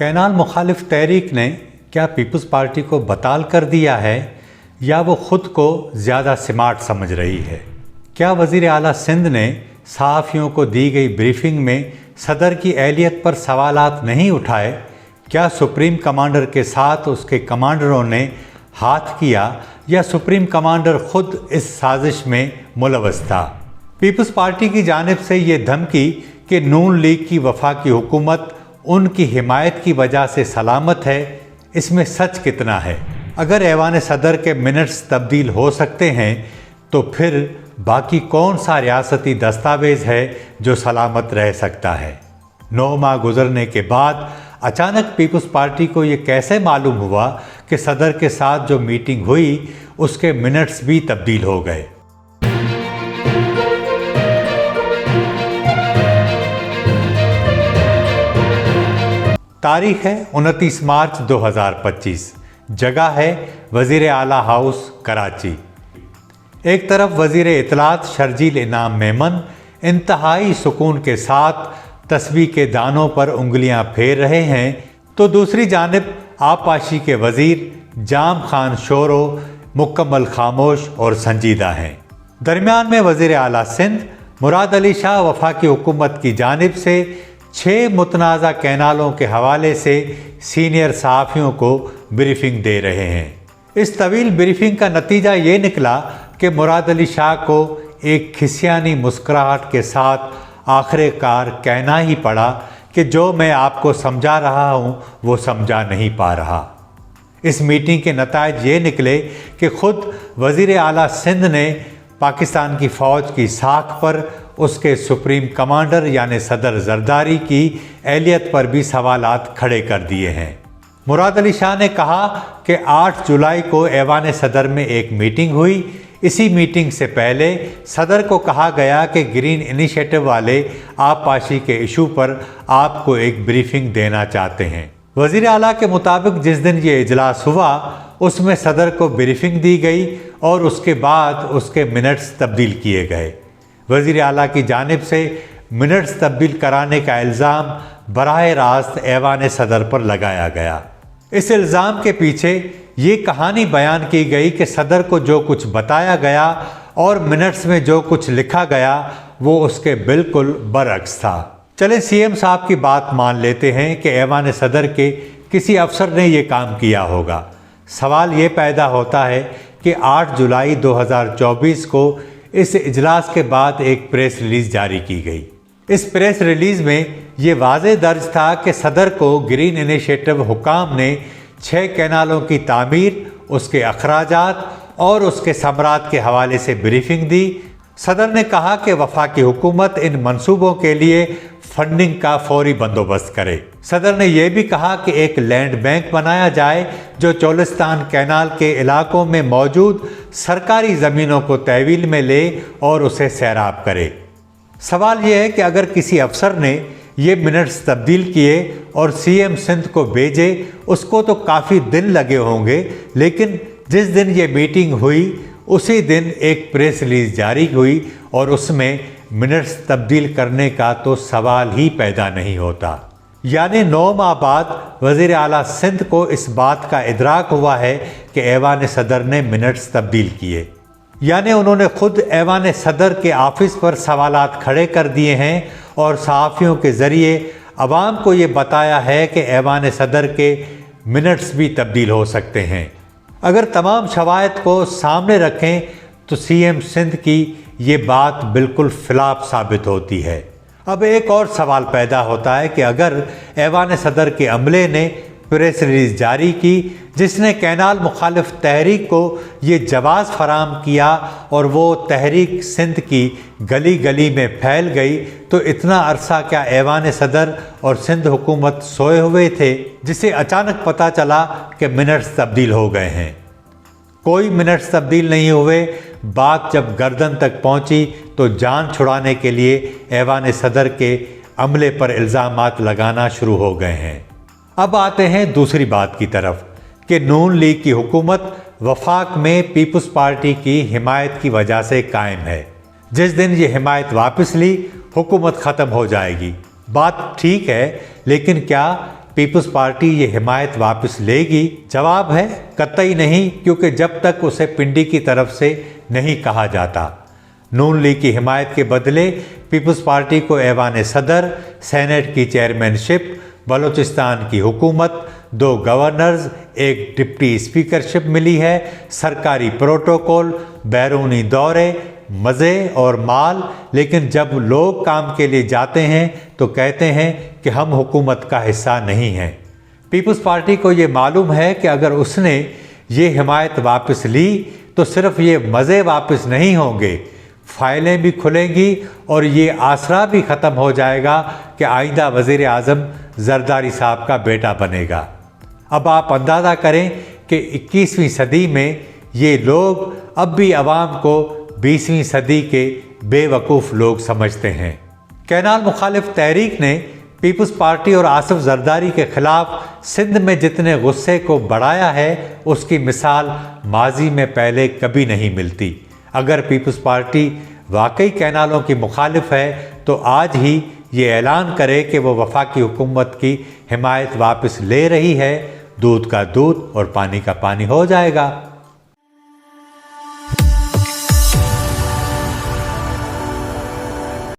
Canal मुखालिफ तहरीक ने क्या पीपल्स पार्टी को बताल कर दिया है या वो ख़ुद को ज़्यादा स्मार्ट समझ रही है? क्या वज़ीर आला सिंध ने सहाफ़ियों को दी गई ब्रीफिंग में सदर की अहलियत पर सवालात नहीं उठाए? क्या सुप्रीम कमांडर के साथ उसके कमांडरों ने हाथ किया या सुप्रीम कमांडर ख़ुद इस साजिश में मुलव्वस था? पीपल्स पार्टी की जानिब से ये धमकी कि नून लीग की वफाकी हुकूमत उनकी हिमायत की वजह से सलामत है, इसमें सच कितना है? अगर ऐवान सदर के मिनट्स तब्दील हो सकते हैं तो फिर बाकी कौन सा रियासती दस्तावेज़ है जो सलामत रह सकता है? 9 माह गुजरने के बाद अचानक पीपल्स पार्टी को ये कैसे मालूम हुआ कि सदर के साथ जो मीटिंग हुई उसके मिनट्स भी तब्दील हो गए? तारीख है 29 मार्च 2025। जगह है वज़ीर आला हाउस कराची। एक तरफ वज़ीर इत्तलात शर्जील इनाम मेमन इंतहाई सुकून के साथ तस्बीह के दानों पर उंगलियां फेर रहे हैं तो दूसरी जानिब आबपाशी के वज़ीर जाम खान शोरो मुकम्मल खामोश और संजीदा हैं। दरमियान में वज़ीर आला सिंध मुराद अली शाह वफाकी हुकूमत की जानिब से 6 मुतनाज़ा कैनालों के हवाले से सीनियर सहाफ़ियों को ब्रीफिंग दे रहे हैं। इस तवील ब्रीफिंग का नतीजा ये निकला कि मुराद अली शाह को एक खिसियानी मुस्कुराहट के साथ आखिरकार कहना ही पड़ा कि जो मैं आपको समझा रहा हूँ वो समझा नहीं पा रहा। इस मीटिंग के नतायज ये निकले कि ख़ुद वज़ीर आला सिंध ने पाकिस्तान की फ़ौज की साख पर उसके सुप्रीम कमांडर यानी सदर जरदारी की अहलियत पर भी सवालात खड़े कर दिए हैं। मुराद अली शाह ने कहा कि 8 जुलाई को ऐवान सदर में एक मीटिंग हुई। इसी मीटिंग से पहले सदर को कहा गया कि ग्रीन इनिशिएटिव वाले आबपाशी के इशू पर आपको एक ब्रीफिंग देना चाहते हैं। वज़ीर आला के मुताबिक जिस दिन ये इजलास हुआ उसमें सदर को ब्रीफिंग दी गई और उसके बाद उसके मिनट्स तब्दील किए गए। वज़ीर आला की जानिब से मिनट्स तब्दील कराने का इल्ज़ाम बराह रास्त ऐवान सदर पर लगाया गया। इस इल्ज़ाम के पीछे ये कहानी बयान की गई कि सदर को जो कुछ बताया गया और मिनट्स में जो कुछ लिखा गया वो उसके बिल्कुल बरअक्स था। चलें सीएम साहब की बात मान लेते हैं कि ऐवान सदर के किसी अफसर ने ये काम किया होगा। सवाल ये पैदा होता है कि 8 जुलाई 2024 को इस इजलास के बाद एक प्रेस रिलीज़ जारी की गई। इस प्रेस रिलीज़ में ये वाज़े दर्ज था कि सदर को ग्रीन इनिशिएटिव हुकाम ने 6 कैनालों की तामीर, उसके अखराजात और उसके समरात के हवाले से ब्रीफिंग दी। सदर ने कहा कि वफाकी हुकूमत इन मंसूबों के लिए फंडिंग का फौरी बंदोबस्त करे। सदर ने यह भी कहा कि एक लैंड बैंक बनाया जाए जो चोलिस्तान कैनाल के इलाकों में मौजूद सरकारी ज़मीनों को तहवील में ले और उसे सैराब करे। सवाल यह है कि अगर किसी अफसर ने ये मिनट्स तब्दील किए और सीएम सिंध को भेजे, उसको तो काफ़ी दिन लगे होंगे, लेकिन जिस दिन ये मीटिंग हुई उसी दिन एक प्रेस रिलीज जारी हुई और उसमें मिनट्स तब्दील करने का तो सवाल ही पैदा नहीं होता। यानी 9 माह बाद वज़ीर आला सिंध को इस बात का इदराक हुआ है कि ऐवान सदर ने मिनट्स तब्दील किए। यानी उन्होंने खुद ऐवान सदर के ऑफिस पर सवालात खड़े कर दिए हैं और सहाफ़ियों के ज़रिए अवाम को ये बताया है कि ऐवान सदर के मिनट्स भी तब्दील हो सकते हैं। अगर तमाम शवायद को सामने रखें तो सीएम सिंध की ये बात बिल्कुल फ़िलाप साबित होती है। अब एक और सवाल पैदा होता है कि अगर ऐवान सदर के अमले ने प्रेस रिलीज जारी की जिसने कैनाल मुखालिफ तहरीक को ये जवाज़ फराम किया और वो तहरीक सिंध की गली गली में फैल गई, तो इतना अरसा क्या ऐवान सदर और सिंध हुकूमत सोए हुए थे जिसे अचानक पता चला कि मिनट्स तब्दील हो गए हैं? कोई मिनट्स तब्दील नहीं हुए। बात जब गर्दन तक पहुंची तो जान छुड़ाने के लिए ऐवान सदर के अमले पर इल्ज़ामात लगाना शुरू हो गए हैं। अब आते हैं दूसरी बात की तरफ कि नून लीग की हुकूमत वफाक में पीपल्स पार्टी की हिमायत की वजह से कायम है। जिस दिन ये हिमायत वापस ली हुकूमत ख़त्म हो जाएगी। बात ठीक है, लेकिन क्या पीपल्स पार्टी ये हिमायत वापस लेगी? जवाब है कतई नहीं, क्योंकि जब तक उसे पिंडी की तरफ से नहीं कहा जाता। नून लीग की हिमायत के बदले पीपल्स पार्टी को ऐवान सदर, सेनेट की चेयरमैनशिप, बलूचिस्तान की हुकूमत, 2 गवर्नर्स, एक डिप्टी स्पीकरशिप मिली है, सरकारी प्रोटोकॉल, बैरूनी दौरे, मज़े और माल। लेकिन जब लोग काम के लिए जाते हैं तो कहते हैं कि हम हुकूमत का हिस्सा नहीं हैं। पीपल्स पार्टी को ये मालूम है कि अगर उसने ये हिमायत वापस ली तो सिर्फ ये मज़े वापस नहीं होंगे, फाइलें भी खुलेंगी और ये आसरा भी ख़त्म हो जाएगा कि आइंदा वज़ीर आज़म जरदारी साहब का बेटा बनेगा। अब आप अंदाज़ा करें कि 21वीं सदी में ये लोग अब भी अवाम को 20वीं सदी के बेवकूफ़ लोग समझते हैं। कैनाल मुखालिफ तहरीक ने पीपल्स पार्टी और आसिफ जरदारी के खिलाफ सिंध में जितने गुस्से को बढ़ाया है उसकी मिसाल माजी में पहले कभी नहीं मिलती। अगर पीपल्स पार्टी वाकई कैनालों की मुखालिफ है तो आज ही ये ऐलान करे कि वो वफाकी हुकूमत की हिमायत वापस ले रही है, दूध का दूध और पानी का पानी हो जाएगा।